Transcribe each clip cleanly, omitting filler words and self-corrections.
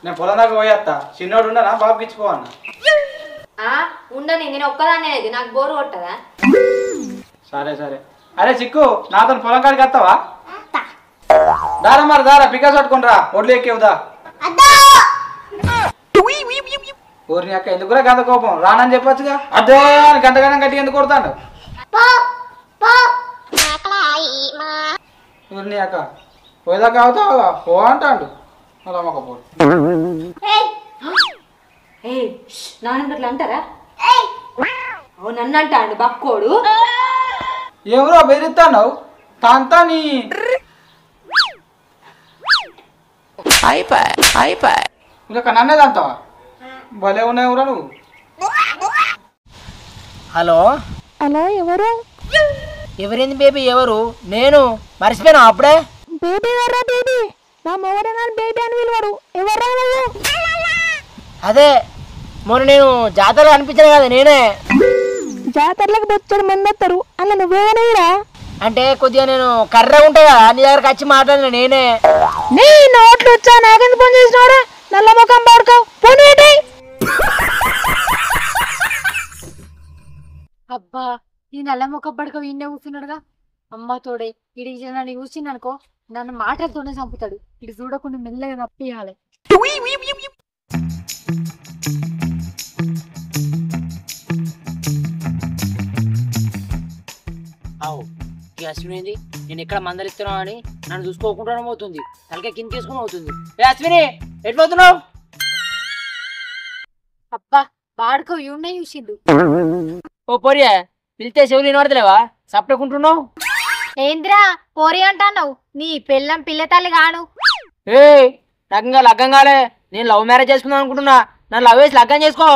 నేను పొలం దాకా పోయేస్తా. చిన్నోడు ఉండనా బాబుకి ఇచ్చిపోవన్న. ఉండని నేను ఒక్కదాన్నే అది నాకు బోరు కొట్టదా? సరే సరే. అరే చిక్కు నాతో పొలం కాడికి వస్తావా? దారా మరి దారా పికాస్ పట్టుకుంటరా ఒడ్లు ఎక్కేవుదా. ఊరిని అక్క ఎందుకురా గంత కోపం? రానని చెప్పొచ్చుగా. అదే అని గంటగానం గట్టిగా ఎందుకు కొడతాడు? ఊరిని అక్క పోయేదాకా అవుతావా పో అంటాడు. అలా మొక్క పో. నాన్నట్లు అంటారా? నన్ను అంటాడు బక్కోడు. ఎవరో బెదిరిస్తాను తాంతా నీ ఇంకా నన్నేది అంటావా? భలే ఉన్నాయి ఎవరో నువ్వు. హలో హలో ఎవరు? ఎవరింది బేబీ? ఎవరు? నేను మర్చిపోయినా అప్పుడే. బేబీ ఎవర్రా బేబీ? నా మొగడే నన్ను బేబీ అని పిలువాడు. ఎవర్రా నువ్వు? అదే మొన్న నేను జాతరలో అనిపించాను కదా నేనే. జాతరలకు బొచ్చడు మంది వస్తారు అన్న నువ్వేనేరా? అంటే కొద్దిగా నేను కర్ర ఉంటాయి కదా నీ దగ్గరకు వచ్చి మాట్లాడిన నేనే. నీ నోట్లు వచ్చా నాకెందుకు ఫోన్ చేసినవరా? నల్ల ముఖం పడుకోవు ఫోన్ ఏంటి? అబ్బా ఈ నల్ల మొక్క పడుకో ఈయనే కూర్చున్నాడుగా. అమ్మ తోడే ఇడి నన్ను చూసిందనుకో నన్ను మాటలతోనే చంపుతాడు. ఇటు చూడకుండా మెల్లగా తప్పియాలి. అవు ఈ అశ్విని ఏంది నేను ఎక్కడ మందలిస్తున్నావు అని నన్ను చూసుకోకుండా పోతుంది. తలకే కింద తీసుకుని అవుతుంది. ఏ అశ్విని ఎట్పోతున్నావు? అబ్బా వాడుకో ఈయనే చూసిండు. ఓ పొరియా పిలితే చెవులు వినబడతలేవా? సపరేకుంటున్నావు ఏంద్రా పోరి అంటావు? నీ పెళ్ళం పిల్లతల్లి గాను. ఏ లగ్గంగా లగ్గం కాలే. నేను లవ్ మ్యారేజ్ చేసుకుందాం అనుకుంటున్నా. నన్ను లవ్ చేసి లగ్గం చేసుకో.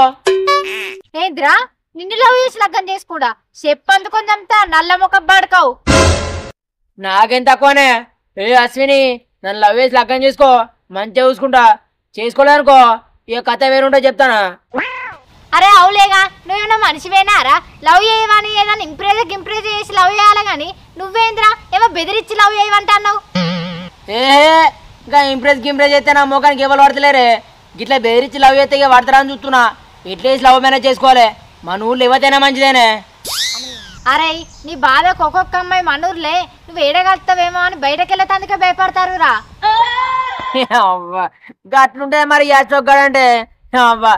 ఏంద్రా నిన్ను లవ్ చేసి లగ్గం చేసుకుండా చెప్పందుకొని చంపుతా నల్ల మొక్క పడుకోవు. నాకేం తక్కువనే. ఏ అశ్విని నన్ను లవ్ చేసి లగ్గం చేసుకో. మంచిగా చూసుకుంటా. చేసుకోలేనుకో ఇక కథ వేరుంటో చెప్తానా? అరే అవులేగా నువ్వేమన్నా మనిషివేనారా? లవ్ చేయవని ఏదన్నా ఇంప్రెస్ చేసి లవ్ చేయాలి గాని నువ్వేంద్రా ఏమో బెదిరించి లవ్ చేయమంటున్నావు. ఏ ఇంకా ఇంప్రెస్ చేస్తే నా మోకానికి ఎవరు పడతలేరే. గిట్లా బెదిరించి లవ్ చేస్తే ఇక పడతారని చూస్తున్నా. ఇట్లా వేసి లవ్ మేనేజ్ చేసుకోవాలి. మన ఊళ్ళో ఎవరైనా మంచిదేనే. అరే నీ బాధకు ఒక్కొక్క అమ్మాయి మనూర్లే నువ్వు ఏడగలుగుతావేమో అని బయటకెళ్ళతానికే భయపడతారు రా. అట్లుంటే మరి యాచొగ్గాడంటే అవ్వా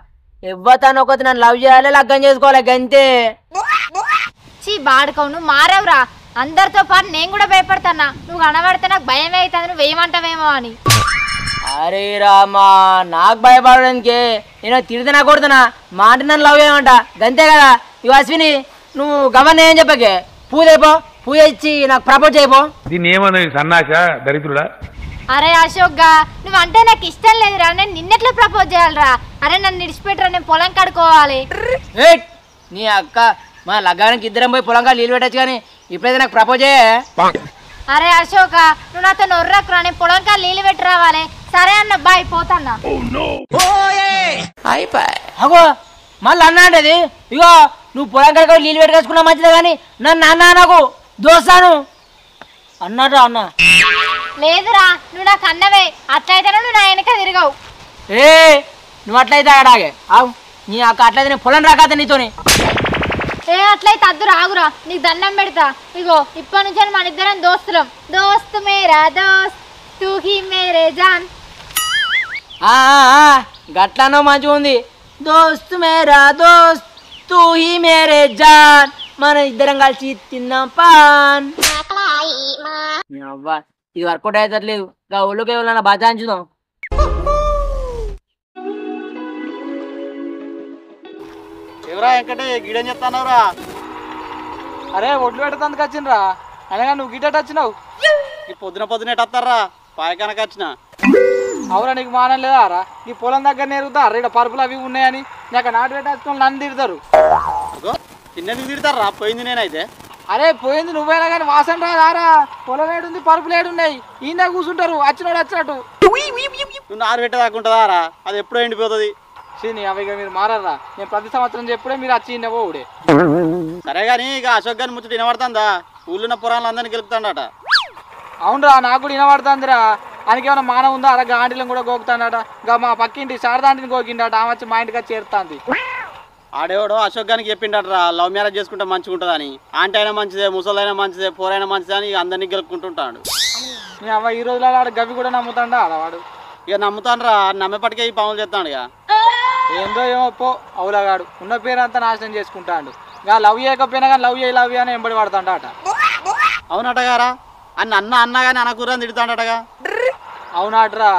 ఇవ్వతాను ఒకటి నన్ను లవ్ చేయాలి లగ్గం చేసుకోవాలి గంతే. చీ బాడుకోవు నువ్వు మారవురా. అందరితో పాటు నేను కూడా భయపడతానా. నువ్వు కనబడితే నాకు భయమే అవుతుంది నువ్వు వేయమంటావేమో అని. అరే రామా నాకు భయపడడానికి నేను తిడితేనా కొడుతున్నా మాట నన్ను లవ్ చేయమంట గంతే కదా. ఇవి అశ్విని నువ్వు గవర్న ఏం చెప్పకే పూజ అయిపో. పూజ ఇచ్చి నాకు ప్రపోజ్ అయిపో. దీన్ని ఏమన్నా సన్నాస దరిద్రుడా? అరే అశోక్ గా నువ్వు అంటే నాకు ఇష్టం లేదురా. నేను నిన్నెట్లా ప్రపోజ్ చేయాలరా? అరే నన్ను నిడిచిపెట్టరా నేను పొలం కడుకోవాలి. నీ అక్క మా లగ్గానికి ఇద్దరం పోయి పొలంగా నీళ్ళు పెట్టచ్చు కానీ ఇప్పుడైతే నాకు ప్రపోజ్ చేయ. అరే అశోక నువ్వు నాతో నొర్రకురా. నేను పొలంకా నీళ్ళు పెట్టి రావాలి. సరే అన్న బాయ్ పోతాన్నా. అగో మళ్ళీ అన్న అంటది. ఇగో నువ్వు పొలం కడుకో నీళ్ళు పెట్టుకేసుకున్నా మంచిదే కానీ నన్ను అన్న నాకు దోస్తాను అన్నాడు అన్న. లేదురా నువ్వు నాకు అన్నవే. అట్లయితేనే నువ్వు నా వెనక తిరగవు. ఏ నువ్వు అట్లయితే అడాగే ఆవు. నీ అక్క అట్లయితే నేను పొలం రాకత నీతోని. ఏ అట్లయితే అద్దు రాగురా నీకు దండం పెడతా. ఇగో ఇప్పటి నుంచి మన ఇద్దరం దోస్తులం. దోస్తు మేరా దోస్త్ తూ హీ మేరే జాన్. గట్లానో మంచిగా ఉంది. దోస్తు మేరా దోస్త్ తూ హీ మేరే జాన్. మన ఇద్దరం కలిసి తిందాం పాన్. అవ్వా ఇది వర్కౌట్ అవుతట్లేదు. ఇంకా ఒళ్ళుకి ఎవరన్నా బజాయించుదాం. ఎవరా వెంకటే గిడని చెప్తానవరా? అరే ఒడ్లు పెట్టడానికి వచ్చినరా అనగా నువ్వు గిటట్ వచ్చినావు. ఈ పొద్దున ఎట్టత్తారా పాయకానకి వచ్చిన. అవురా నీకు మానం లేదా రా? నీ పొలం దగ్గర నేరుగుతారు ఇక్కడ పరుపులు అవి ఉన్నాయని నాకు నాటు పెట్టేసుకొని నన్ను తిడతారు. చిన్నది తిడతారా? పోయింది నేనైతే. అరే పోయింది నువ్వైనా కానీ వాసన రాదారా? పొలం ఏడుంది పరుపులు ఏడున్నాయి ఈయన కూర్చుంటారు వచ్చినోడు వచ్చినట్టు. నువ్వు నారు పెట్టదాకుంటుందా రా? అది ఎప్పుడో ఎండిపోతుంది. సీని అవి మీరు మారరా. నేను ప్రతి సంవత్సరం చెప్పుడే మీరు వచ్చి ఇన్నవో ఊడే. సరే కానీ ఇక అశోక్ గారిని ముచ్చట వినబడుతుందా? ఊళ్ళున్న పురాణాలు అందరినీ గెలుపుతాడట. అవునరా నాకు కూడా వినబడుతుందిరా. ఆయనకి ఏమైనా మానం ఉందా? అలా గాంటీలను కూడా గోకుతాడట. ఇంకా మా పక్కింటి శారదాంటిని గోకిండట. ఆమె వచ్చి మా ఇంటికి వచ్చి చేరుతాంది. ఆడేవాడు అశోక్ గారికి చెప్పిండట్రా లవ్ మ్యారేజ్ చేసుకుంటే మంచిగా ఉంటుందని. ఆంటీ అయినా మంచిదే, ముసలైనా మంచిదే, పోరైనా మంచిదే అని అందరినీ గెలుపుకుంటుంటాడు. మీ అవ్వ ఈ రోజులలో ఆడ గవి కూడా నమ్ముతాడా ఆడవాడు? ఇక నమ్ముతానరా, నమ్మేపటికే ఈ పనులు చేస్తాడు. ఇక ఏందో ఏమో పో అవులగాడు ఉన్న పేరంతా నాశనం చేసుకుంటాడు. ఇక లవ్ చేయకపోయినా కానీ లవ్ అని ఎంబడి పడతాడట. అవునటగారా అన్న కానీ అనకూరని తిడతాడటగా. అవునాట్రా,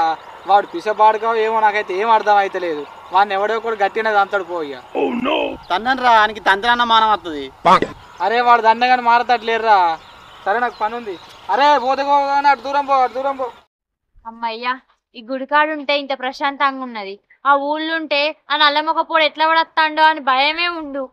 వాడు పిసపాడుకో ఏమో నాకైతే ఏం అర్థం అయితే లేదు. వాడిని ఎవడో కూడా గట్టిగా తంతాడు పోయి. తన్నరా ఆయనకి తంత్రన్న మానం వస్తుంది. అరే వాడు దండగాని మారతట్లేరురా. సరే నాకు పని ఉంది. అరే పోతే అటు దూరం పో. అమ్మయ్యా, ఈ గుడికాడుంటే ఇంత ప్రశాంతంగా ఉన్నది. ఆ ఊళ్ళుంటే ఆ నల్లమొక పొడి ఎట్లా పడతాడో అని భయమే ఉండు.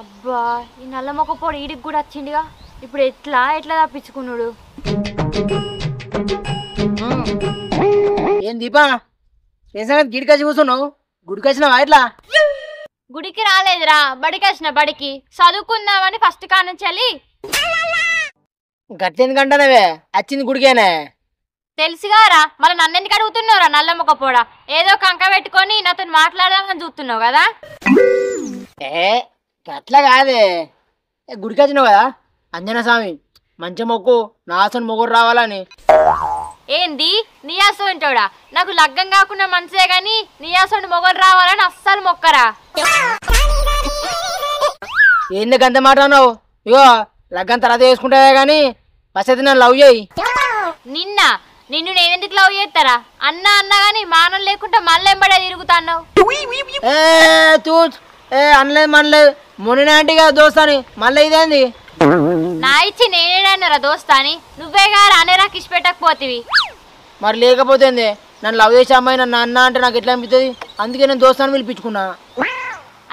అబ్బా, ఈ నల్లమొక పొడి ఈడికి కూడా వచ్చిందిగా. ఇప్పుడు ఎట్లా తప్పించుకున్నాడు? ఏం దీపా, ఏం సంగతి గిడికి వచ్చి కూర్చున్నావు? గుడికి వచ్చినావా? ఎట్లా? గుడికి రాలేదురా, బడికి వచ్చిన. బడికి చదువుకుందామని ఫస్ట్ కానుంచాలి. గట్టెందుకంటానవే? వచ్చింది గుడికేనే. తెలుసుగారా, మరి నన్ను ఎందుకు అడుగుతున్నావురా నల్లమొక పొడ? ఏదో కంక పెట్టుకొని నాతో మాట్లాడదామని చూస్తున్నావు కదా. ఏ అట్లా కాదే, గుడికి వచ్చినావు కదా అంజనా స్వామి మంచి మొక్కు నాసన్ మొగుడు రావాలని. ఏంది నీయాసంటోడా? నాకు లగ్గం కాకుండా మంచిదే గాని నీయాసండి మొగలు రావాలని అస్సలు మొక్కరా. ఎందుకు అంత మాట అన్నావు? ఇగో లగ్గం తర్వాత వేసుకుంటావే గాని ఫస్ట్ నన్ను లవ్ చేయి. నిన్ను నేనెందుకు లవ్ చేస్తారా? అన్నా గాని మానం లేకుండా మళ్ళీ ఎంబడే తిరుగుతాన్నావు. అనలేదు మనలేదు మొన్నటిగా దోస్తాని మళ్ళీ ఇదేంది? నా ఇచ్చి నేనేడన్నారా దోస్తాని? నువ్వే గారు అనేరా కిష్ పెట్టకపోతివి. మరి లేకపోతే నన్ను లవ్ చేసే అమ్మాయి నన్ను అన్న అంటే నాకు ఎట్లా అనిపిస్తుంది? అందుకే నేను దోస్తాను పిలిపించుకున్నా.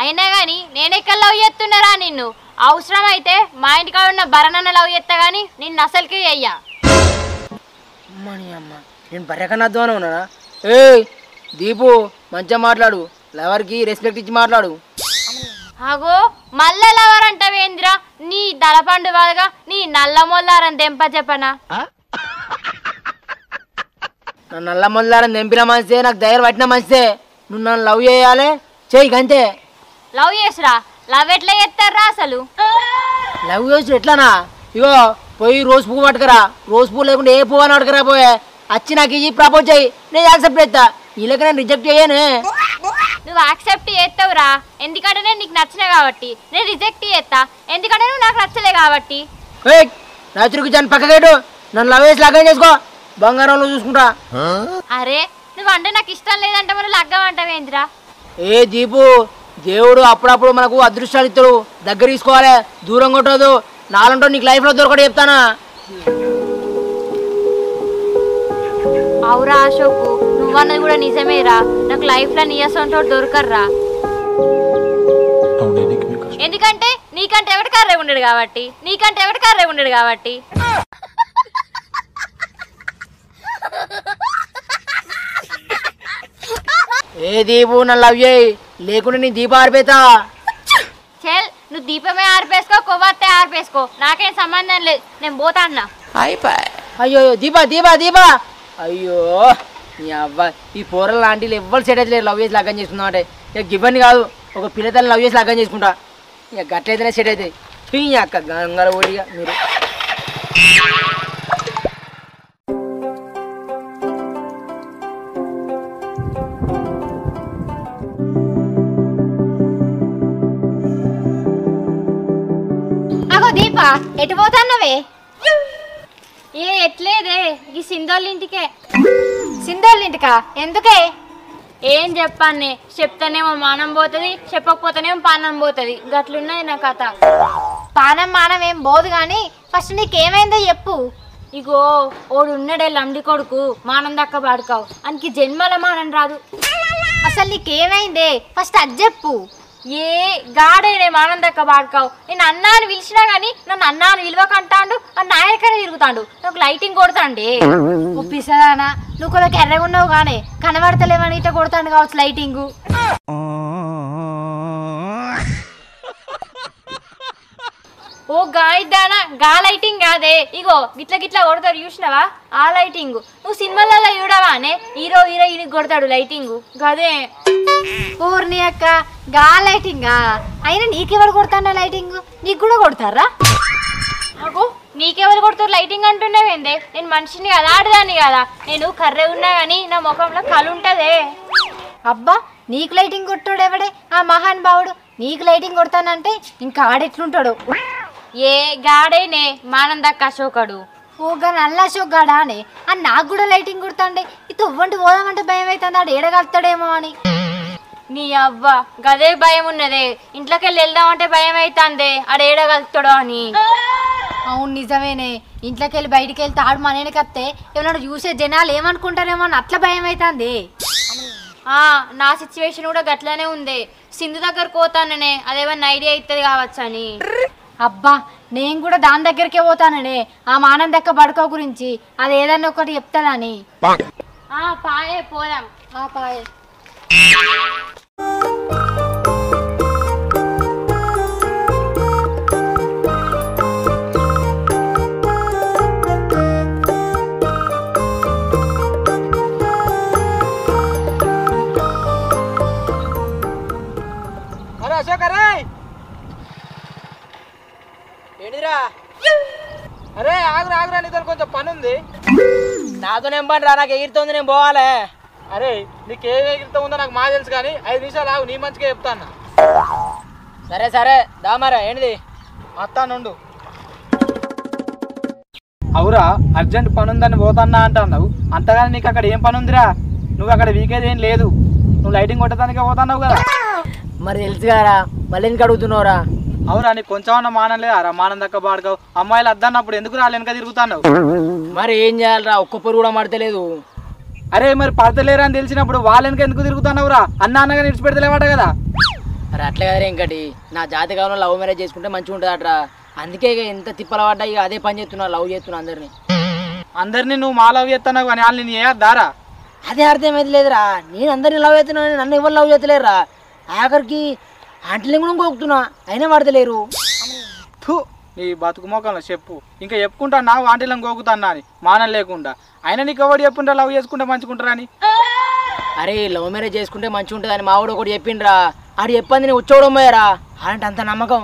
అయినా గాని నేనెక్కడ లవ్ చేస్తున్నారా నిన్ను? అవసరం అయితే మా ఇంటికాడ ఉన్న భరణన్న లవ్ చేస్తా గాని నిన్ను అసలుకి అయ్యా. అమ్మని అమ్మ, నేను బర్రెకన్నా అద్దామని ఉన్నానా? ఏ దీపు మంచిగా మాట్లాడు, లవర్కి రెస్పెక్ట్ ఇచ్చి మాట్లాడు. అగో మళ్ళా లవర్ అంటావేంద్రా? నీ దళపండు వాడుగా నీ నల్ల మొల్లారని దెంప చెప్పనా? నన్ను నల్ల మొల్లారని దెంపిన మంచిదే, నాకు ధైర్యం పట్టిన మంచిదే. నువ్వు నన్ను లవ్ చేయాలి, చెయ్యి గంతే. లవ్ చేసిరా? లవ్ ఎట్లా చేస్తారా అసలు? లవ్ చేసి ఎట్లానా? ఇగో పోయి రోజు పువ్వు పట్టుకరా. రోజు పువ్వు లేకుండా ఏ పువ్వు అని పట్టుకరా పోయే. వచ్చి నాకు ఇవి ప్రపోజ్ చేయి, నేను యాక్సెప్ట్ చేస్తా. ఇలాగ నేను రిజెక్ట్ చేయనే. నువ్వు యాక్సెప్ట్ చేస్తావురా, ఎందుకంటే నేను నీకు నచ్చినా కాబట్టి. నేను రిజెక్ట్ చేస్తా, ఎందుకంటే నువ్వు నాకు నచ్చలే కాబట్టి. నా తిరుగు జాని పక్కకేటు, నన్ను లవ్ చేసి లగ్గం చేసుకో, బంగారంలో చూసుకుంటా. అరే నువ్వు అంటే నాకు ఇష్టం లేదంటే మరి లగ్గం అంటావేంద్రా? ఏ దీపు, దేవుడు అప్పుడప్పుడు మనకు అదృష్టాలు ఇస్తాడు, దగ్గర తీసుకోవాలి, దూరం కొట్టదు. నాలంటో నీకు లైఫ్లో దొరకడు చెప్తానా? అవురా అశోకు, నువ్వన్నది కూడా నిజమేరా. నాకు లైఫ్లో నీయసంటో దొరకర్రా. ఎందుకంటే నీకంటే ఎవరి కర్రే ఉండడు కాబట్టి. ఏ దీపు, నన్ను లవ్ చేయి, లేకుంటే నీ దీపం ఆరిపోతా. చెల్, నువ్వు దీపమే ఆర్పేసుకో, కొవ్వత్తే ఆర్పేసుకో, నాకేం సంబంధం లేదు. నేను పోతా అన్నా. అయ్యో దీపా దీపా దీపా, అయ్యో నీ అవ్వ, ఈ పోరల లాంటిలు ఎవ్వరు సెట్ అయితే లవ్ చేసి లగ్గం చేసుకుందాం అంటే ఇక గివ్వని కాదు, ఒక పిల్లతల్ని లవ్ చేసి లగ్గం చేసుకుంటా. ఇక గట్లయితేనే సెట్ అవుతాయి. అక్క గంగల ఓడిగా మీరు. అగో దీపా, ఎటు పోతాన్నవే? ఏ ఎట్లేదే, ఈ సింధోళ్ళింటికే. సింధోళ్ళింటికా? ఎందుకే? ఏం చెప్పానే, చెప్తానేమో మానం పోతుంది, చెప్పకపోతేనేమో పానం పోతుంది. గట్లున్నది నా కథ. పానం మానం ఏం పోదు కానీ ఫస్ట్ నీకేమైందో చెప్పు. ఇగో ఓడు ఉన్నడే లండి కొడుకు, మానం దక్క పాడుకావు, అనికి జన్మల మానం రాదు. అసలు నీకేమైందే ఫస్ట్ అది చెప్పు. ఏ గాడేనే మానం దక్క పాడుకావు. నేను అన్నాను పిలిచినా గానీ నన్ను అన్నాను విలువకంటాడు, అని నాయకనే తిరుగుతాడు, నాకు లైటింగ్ కొడతాండి. ఒప్పిస్తానా? నువ్వు కొద్దిగా ఎర్రగా ఉన్నావు కానీ కనబడతలేమని ఇట్లా కొడతాడు కావచ్చు లైటింగు. ఓ గాయిద్దానా గా లైటింగ్ కాదే ఇగో గిట్ల గిట్ల కొడతారు చూసినావా ఆ లైటింగ్ నువ్వు సినిమాలలో చూడవా అనే హీరో హీరోయిన్ కొడతాడు లైటింగ్ గదే ఊర్ని అక్క గా లైటింగా అయినా నీకెవరు కొడతాడా లైటింగ్ నీకు కూడా కొడతారా అగో నీకెవరు కొడతారు లైటింగ్ అంటున్నావేందే నేను మనిషిని కదా ఆడదాన్ని కదా నేను కర్రె ఉన్నా కానీ నా ముఖంలో కళ్ళు ఉంటదే అబ్బా నీకు లైటింగ్ కొట్టాడు ఎవడే ఆ మహాన్ భావుడు నీకు లైటింగ్ కొడతానంటే ఇంకా ఆడెట్లుంటాడు ఏ గాడేనే మానందక్క అశోకుడు ఓగా నల్ల అశోక్ గాడా అనే అని నాకు కూడా లైటింగ్ కొడతాండే ఇది ఇవ్వంటి పోదామంటే భయం అవుతుంది ఆడు ఏడగలుగుతాడేమో అని నీ అవ్వ గదే భయం ఉన్నదే ఇంట్లోకి వెళ్దామంటే భయం అవుతుంది ఆడు ఏడగలుగుతాడో అని అవును నిజమేనే ఇంట్లోకి వెళ్ళి బయటికి వెళ్తే ఆడు మనకి వస్తే ఏమన్నా చూసే జనాలు ఏమనుకుంటారేమో అని అట్లా భయం అవుతుంది నా సిచ్యువేషన్ కూడా గట్లనే ఉంది సింధు దగ్గరకు పోతాననే అదేమన్నా ఐడియా అవుతుంది కావచ్చు అని అబ్బా నేను కూడా దాని దగ్గరికే పోతాననే ఆ మానందక్క బడుకో గురించి అది ఏదన్నా ఒకటి చెప్తానని పాయే పోదాం పాయే అశోక్ అరే ఏంటిరా అరే ఆగురా ఆగురా నీతో కొంచెం పని ఉంది నాతోనేం పని రా నాకు ఎగిరితోంది నేను పోవాలి అరే నీకు ఏం ఎగిరితో ఉందో నాకు మా తెలుసు కానీ 5 నిమిషాలు ఆగు నీ మంచిగా చెప్తాను సరే సరే దామారా ఏంటిది అత్తానుండు అవురా అర్జెంట్ పని ఉందని పోతాన్నా అంటున్నావు అంతగానే నీకు అక్కడ ఏం పని ఉందిరా నువ్వు అక్కడ వీకేది ఏం లేదు నువ్వు లైటింగ్ కొట్టడానికే పోతున్నావు కదా మరి తెలుసు కదరా మళ్ళీ ఎందుకు అడుగుతున్నావురా అవురా నీకు కొంచెం అన్న మానం లేదా మానం దక్క బాడుకోవు అమ్మాయిలు అద్దన్నప్పుడు ఎందుకు రా వెనక తిరుగుతున్నావు మరి ఏం చేయాలరా ఒక్క పొరు కూడా మడతలేదు అరే మరి పడతలేరా అని తెలిసినప్పుడు వాళ్ళ వెనక ఎందుకు తిరుగుతున్నావురా అన్నగా నిడిచిపెడతలేవాట కదా అరే అట్లే కదరా ఇంకటి నా జాతకంలో లవ్ మ్యారేజ్ చేసుకుంటే మంచిగా ఉంటుంది అట్రా అందుకే ఇక ఎంత తిప్పల పడ్డా ఇక అదే పని చేస్తున్నా లవ్ చేస్తున్నా అందరినీ నువ్వు మా లవ్ చేస్తున్నావు కానీ వాళ్ళు నేను ఏదారా అదే అర్థమైతే లేదురా నేను అందరినీ లవ్ చేస్తున్నాను నన్ను ఎవరు లవ్ చేస్తలేరురా ఆఖరికి ఆంటీని కూడా గోకుతున్నా అయినా పడతలేరు నీ బతుకు మోకంలో చెప్పు ఇంకా చెప్పుకుంటా నా ఆంటీలను గోకుతాన్నా అని మానం లేకుండా అయినా నీకు ఎవరు చెప్పుంటా లవ్ చేసుకుంటే మంచుకుంటారా అని అరే లవ్ మ్యారేజ్ చేసుకుంటే మంచిగా ఉంటుంది అని మావాడు ఒకటి చెప్పిండ్రా ఆడు చెప్పింది నేను వచ్చేవడం పోయారా అలాంటి అంత నమ్మకం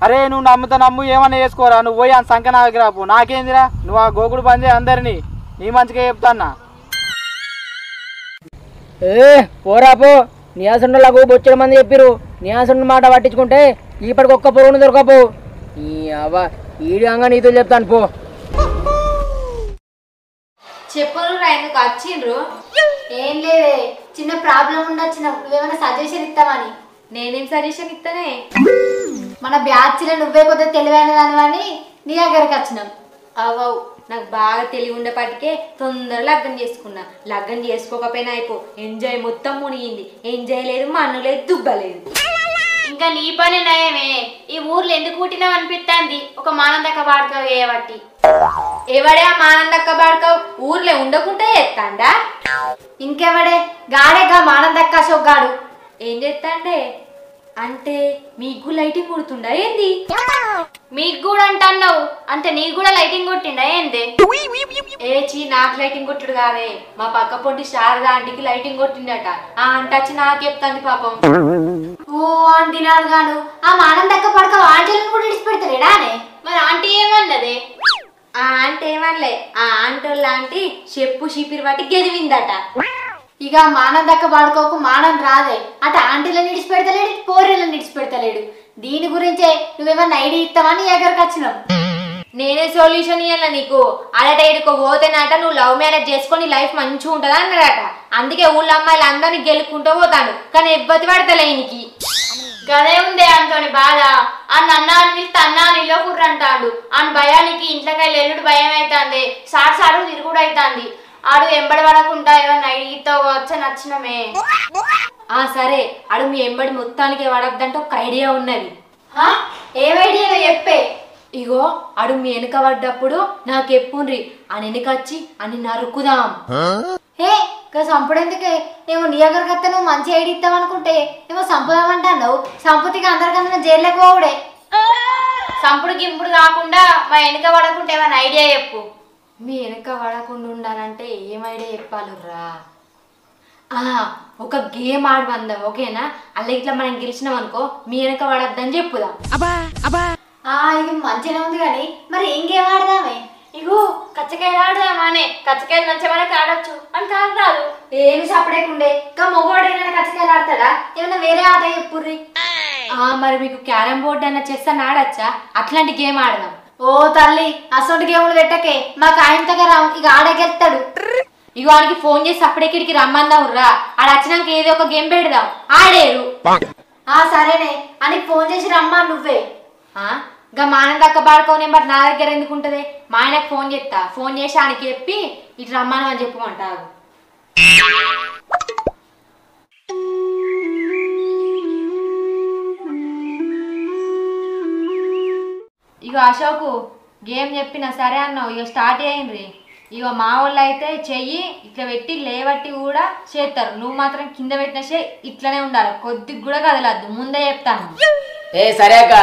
అరే నువ్వు నమ్ముతా నమ్ము ఏమన్నా చేసుకోరా నువ్వు పోయి ఆ సంఖ్య నా దగ్గర రాపు నాకేందిరా నువ్వు ఆ గోకుడు పని చేయి అందరినీ నీ మంచిగా చెప్తాన్నా పోరా పో నియాసండులకు బొచ్చడి మంది చెప్పిరు నియాసండు మాట పట్టించుకుంటే ఇప్పటికి ఒక్క పొరుగును దొరకపో ఈ అవ్వ ఈడిగా నీతో చెప్తాను పో చెప్పరు ఎందుకు వచ్చిండ్రు ఏం లేదే చిన్న ప్రాబ్లం ఉండొచ్చిన నువ్వేమైనా సజెషన్ ఇస్తావని నేనేం సజెషన్ ఇస్తానే మన బ్యాచ్ లో నువ్వే కొద్దిగా తెలివైన దానివని నీ దగ్గరకు వచ్చినాం అవవు నాకు బాగా తెలివి ఉండేపాటికే తొందరగా లగ్గం చేసుకున్నా లగ్గం చేసుకోకపోయినా అయిపో ఎంజాయ్ మొత్తం మునిగింది ఎంజాయ్ లేదు మన్ను లేదు దుబ్బలేదు ఇంకా నీ పని నయమే ఈ ఊర్లో ఎందుకు పుట్టినావు అనిపిస్తుంది ఒక మానందక్క బాడుకో ఏవట్టి ఎవడే ఆ మానందక్క బాడుకో ఊర్లో ఉండకుంటే ఎత్తాండా ఇంకెవడే గాడేగా మానందక్క అశోక్ గాడు ఏం చేస్తాండే అంటే మీకు లైటింగ్ కొడుతుండా ఏంది మీకు కూడా అంటున్నావు అంటే నీకు కూడా లైటింగ్ కొట్టిండా ఏంది ఏచి నాకు లైటింగ్ కొట్టుడు కాదే మా పక్క పొంటి శారదా ఆంటీకి లైటింగ్ కొట్టిండట ఆ ఆంటీ వచ్చి నాకు చెప్తాంది పాపం ఓ ఆంటీ నాలుగాను ఆ మానందక్క పడక ఆంటీలను కూడా ఇడిచిపెడతారేడా అనే మరి ఆంటీ ఏమన్నదే ఆ ఆంటీ ఏమనలే ఆ ఆంటీ ఆంటీ చెప్పు షిపిరి వాటి గెదివిందట ఇక మానందక్క పాడుకోకు మానం రాదే అటు ఆంటీలను నిడిచిపెడతలేడు పోరేళ్ళని నిడిచిపెడతలేడు దీని గురించే నువ్వేమన్నా ఐడియా ఇస్తావని ఎగరికి వచ్చినావు నేనే సొల్యూషన్ ఇవ్వాల నీకు అలాట ఇడుకో పోతేనట నువ్వు లవ్ మ్యారేజ్ చేసుకొని లైఫ్ మంచిగా ఉంటుందా అన్నాడట అందుకే ఊళ్ళో అమ్మాయిలు అందరినీ గెలుక్కుంటూ పోతాను కానీ ఇబ్బంది పడతలే ఈయనకి గదే ఉంది అంతోని బాధ అన్న అన్నా అని పిలిస్తే అన్నా నీలో కుర్రంటాడు అని భయానికి ఇంట్లోకి వెళ్ళి ఎల్లుడు భయం అవుతుంది సాడు సాడు తిరుగుడు అవుతుంది ఆడు ఎంబడి పడకుండా ఏమన్నా ఐడియాతో వచ్చి నచ్చినమే సరే ఆడు మీ ఎంబడి మొత్తానికి పడద్దంటే ఒక ఐడియా ఉన్నది ఏం ఐడియా చెప్పే ఇగో ఆడు మీ వెనుక పడ్డప్పుడు నాకు ఎప్పుండ్రి అని వెనుకొచ్చి అని నరుకుదాం ఏ ఇంకా సంపుడెందుకే ఏమో నీ దగ్గరికి వస్తే నువ్వు మంచి ఐడియా ఇస్తావు అనుకుంటే ఏమో సంపుదామంటావు సంపుతికి అందరికన్నా జైల్లోకి పోవుడే సంపుడు గింపుడు కాకుండా మా వెనక పడకుండా ఏమైనా ఐడియా చెప్పు. మీ వెనక పడకుండా ఉండాలంటే ఏం ఐడియా చెప్పాలిరా? ఒక గేమ్ ఆడమందాం, ఓకేనా? అలా ఇట్లా మనం గెలిచినాం అనుకో, మీ వెనక పడద్దని చెప్పుదాం. ఇది మంచిగా ఉంది కానీ మరి ఏం గేమ్ ఆడదామే? ఇగో కచ్చకాయలు ఆడదామానే, కచ్చకాయలు మంచిగా ఆడొచ్చు అని కాదు రాదు. ఏమి సపడేకుండే ఇంకా మొగోడైనా కచ్చకాయలు ఆడతాడా? ఏమన్నా వేరే ఆట చెప్పుర్రి. మరి మీకు క్యారమ్ బోర్డు అన్న చెస్ అని ఆడచ్చా? అట్లాంటి గేమ్ ఆడదాం. ఓ తల్లి, అసలు గేములు పెట్టకే, మాకు ఆయన దగ్గర ఇక ఆడగెళ్తాడు. ఇగో ఆయనకి ఫోన్ చేసి అప్పుడెక్కడికి రమ్మందాం రా, ఆడ వచ్చినాక ఏదో ఒక గేమ్ పెడదాం, ఆడేరు. సరేనే, ఆయనకి ఫోన్ చేసి రమ్మా నువ్వే. ఇంకా మా ఆయన దక్క బాడుకో నెంబర్ నా దగ్గర ఎందుకు ఉంటుంది? మా ఆయనకు ఫోన్ చేస్తా, ఫోన్ చేసి ఆయనకి చెప్పి ఇటు రమ్మను అని చెప్పమంటారు. ఇగో అశోకు గేమ్ చెప్పిన సరే అన్నావు, ఇక స్టార్ట్ అయ్యింది. ఇగో మా వాళ్ళు అయితే చెయ్యి ఇట్లా పెట్టి లేవట్టి కూడా చేస్తారు, నువ్వు మాత్రం కింద పెట్టిన చెయ్యి ఇట్లనే ఉండాలి, కొద్దిగా కూడా కదలద్దు, ముందే చెప్తాను. సరే అక్క,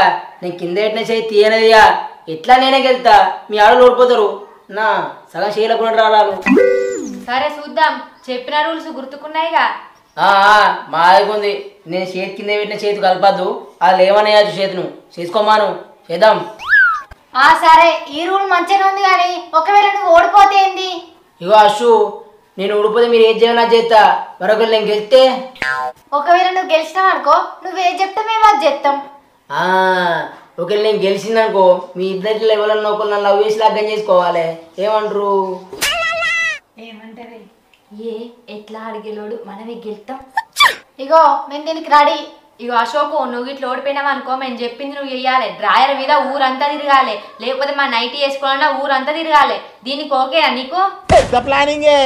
నేను కింద పెట్టిన చెయ్యి తీయనదిగా, ఎట్లా నేనే గెలుతా, మీ ఆడలు ఓడిపోతారు, నా సగం చేయలేకుండా రారాలు. సరే చూద్దాం, చెప్పిన రూల్స్ గుర్తుకున్నాయిగా. మా ఉంది, నేను చేతి కింద పెట్టిన చేతి కలపద్దు, అది లేవనేయచ్చు, చేతును చేసుకోమాను, చేద్దాం. సరే, ఈ రూల్ మంచిగా ఉంది కానీ ఒకవేళ నువ్వు ఓడిపోతే ఏంది? ఇగో అశు, నేను ఓడిపోతే మీరు ఏం చేయాలి చేస్తా, మరొకరు నేను గెలిస్తే ఒకవేళ నువ్వు గెలిచినావు అనుకో, నువ్వేం చెప్తా మేము అది చేస్తాం. ఒకవేళ నేను గెలిచిందనుకో, మీ ఇద్దరి ఎవరన్నా ఒకరు నన్ను లవ్ చేసి లగ్గం చేసుకోవాలి, ఏమంటారు? ఏమంటారు? ఎట్లా అడిగేలోడు మనమే గెలుస్తాం. ఇగో మేము దీనికి రెడీ. ఇగో అశోకు, నువ్వు ఇట్లా ఓడిపోయినావు అనుకో, మేము చెప్పింది నువ్వు చెయ్యాలి, డ్రాయర్ మీద ఊరంతా తిరగాలి, లేకపోతే మా నైటీ వేసుకోవాలన్నా ఊరంతా తిరగాలి. దీనికి ఓకేనా నీకు? పెద్ద ప్లానింగే,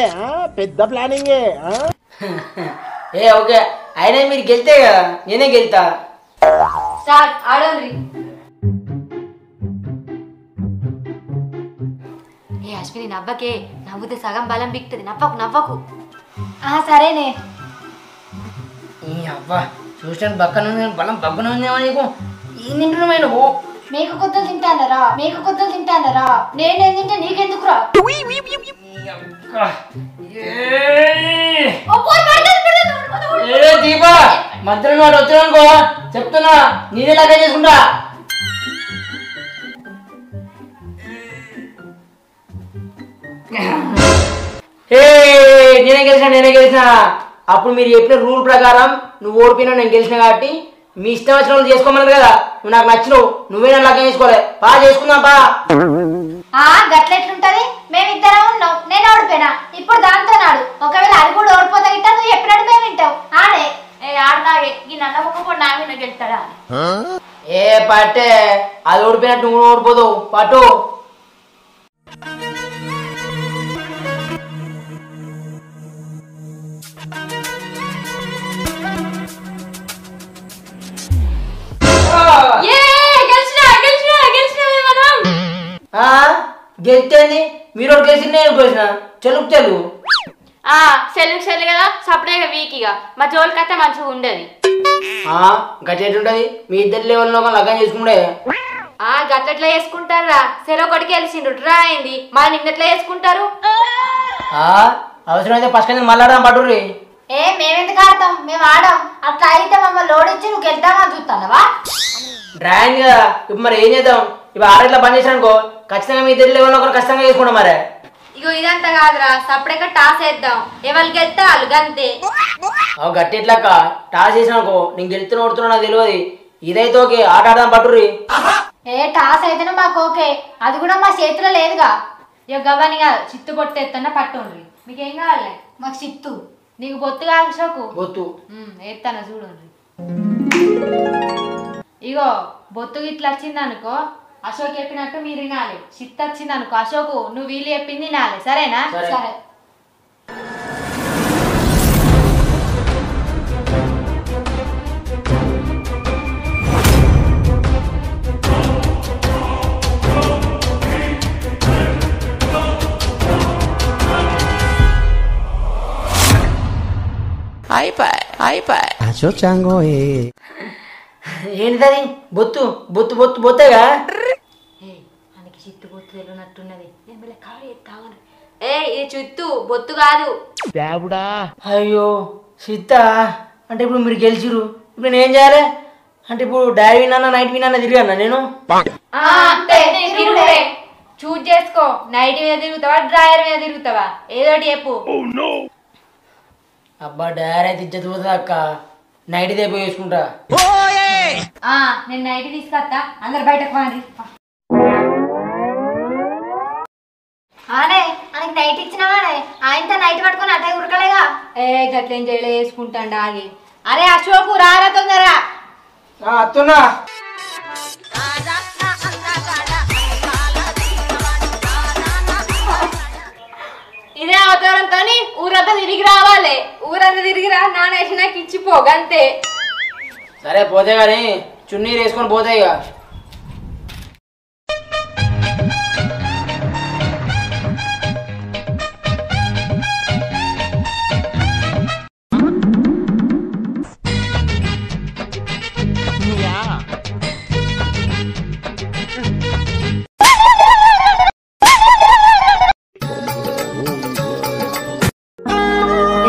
పెద్ద ప్లానింగే. ఓకే, అయినా మీరు గెలితే కదా నేనే గెలుతా. స్టార్ట్, ఆడండి. అశ్విని నవ్వకే, నవ్వుతే సగం బలం బిక్తుంది, నవ్వకు నవ్వకు. సరేనే. అబ్బా చూసాను పక్కన బలం పక్కన ఉందేమో నీకు, ఏం తింటున్నావు నువ్వు? మీకు కొత్తలు తింటానరా, మీకు కొత్తలు తింటానరా, నేనేం తింటే నీకెందుకురా? దీపా మధ్యలో వాడు వచ్చినానుకో చెప్తున్నా, నేనే లాగా చేసుకుంటా. నేనే గెలిచిన అప్పుడు మీరు చెప్పిన రూల్ ప్రకారం నువ్వు ఓడిపోయినా నేను గెలిచిన కాబట్టి మీ ఇష్టం వచ్చిన వాళ్ళు చేసుకోమన్నారు కదా, నువ్వు నాకు నచ్చినావు, నువ్వే నన్ను లగ్గం చేసుకోవాలి, బాగా చేసుకుందాం బా. గట్లెట్లుంటది? మేమిద్దరం ఉన్నాం, నేను ఓడిపోయినా, ఇప్పుడు దాంతో నాడు ఒకవేళ అది కూడా ఓడిపోతా గిట్టా నువ్వు చెప్పినట్టు మేము వింటావు. ఆడే ఆడతాగే ఈ నల్ల ఒక్కొక్క నా మీద గెలుతాడా? పట్టే అది ఓడిపోయినట్టు నువ్వు ఓడిపోతావు పట్టు. గెలిచేది మీరు గెలిచి నేను గెలిచిన చెలుపు చెలు సెల్లు కదా సపరేట్గా వీకిగా మా జోలికైతే మంచిగా ఉండేది. గట్లెట్లుంటది, మీ ఇద్దరు లెవెల్లో లగ్గం చేసుకుంటే గట్లెట్లా చేసుకుంటారా? సెలవుకొడికి వెళ్ళిండ్రు డ్రా అయింది, మా నిన్నెట్లా చేసుకుంటారు? అవసరం అయితే ఫస్ట్ మళ్ళాడదాం పట్టుర్రి. మేమెందుకు ఆడతాం, మేము ఆడాం. అట్లా అయితే మమ్మల్ని లోడిచ్చి నువ్వు గెలుద్దామని చూస్తానవా? డ్రాయింగ్ కదా, ఇప్పుడు మరి ఏం చేద్దాం? ఇప్పుడు ఆడట్లా పని చేసానుకో ఖచ్చితంగా మీ ఇద్దరు లెవెల్లో ఒకరు ఖచ్చితంగా చేసుకుంటాం. మరి ఇగో ఇదంతా కాదురా, సపరేట్గా టాస్ వేద్దాం, ఎవరికి గెలితే వాళ్ళు గంతే. గట్టి ఎట్లాక టాస్ చేసినాకో నేను గెలుతున్నా ఓడుతున్నా నాకు తెలియదు, ఇదైతే ఓకే ఆట ఆడదాం పట్టుర్రి. టాస్ అయితేనే మాకు ఓకే, అది కూడా మా చేతిలో లేదుగా. ఇక గవ్వని కాదు, చిత్తు పొట్టు ఎత్తన్నా పట్టుండ్రి. మీకేం కావాలి? మాకు చిత్తు. నీకు బొత్తు కాదు షోకు? బొత్తు ఎత్తాను చూడండి. ఇగో బొత్తు ఇట్లా వచ్చిందనుకో అశోక్ చెప్పినట్టు మీరు వినాలి, చిత్తు వచ్చిందనుకో అశోకు నువ్వు వీళ్ళు చెప్పింది వినాలి, సరేనా? సరే. ఏంటిది బొత్తు బొత్తు బొత్తు బొత్తేగా మనకి చిత్తు బొత్తు తెలియనట్టున్నది ఇది చిత్తు బొత్తు కాదు. అయ్యో సీత అంటే ఇప్పుడు మీరు గెలిచిరు ఇప్పుడు నేను ఏం చేయాలి అంటే ఇప్పుడు డాడీ విన్నా నైట్ విన్నా తిరిగాను నేను చూజ్ చేసుకో, నైట్ మీద తిరుగుతావా డ్రాయర్ మీద తిరుగుతావా ఏదోటి చెప్పు. అబ్బా డాడీ అయితే ఇచ్చేది పోతుంది అక్క నైట్ దే పోయి వేసుకుంటా. నేను నైట్ తీసుకొస్తా, అందరు బయటకు వాడి. ఆయనకి నైట్ ఇచ్చినావానే, ఆయనతో నైట్ పట్టుకొని అట్టే ఉరకలేగా. గట్లేం చేయలే వేసుకుంటాండ ఆగి. అరే అశోకు రారా తొందరగా. అత్తున్నా ఇదే అవతారంతో ఊరంతా తిరిగి రావాలి. ఊరంతా తిరిగి రా, నానేసి నాకు ఇచ్చిపోగంతే. సరే పోతే కానీ చున్నీ వేసుకొని పోతాయి ఇక.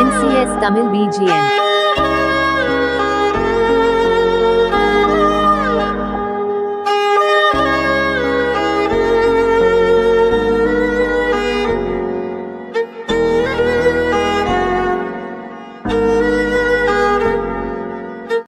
NCS Tamil BGM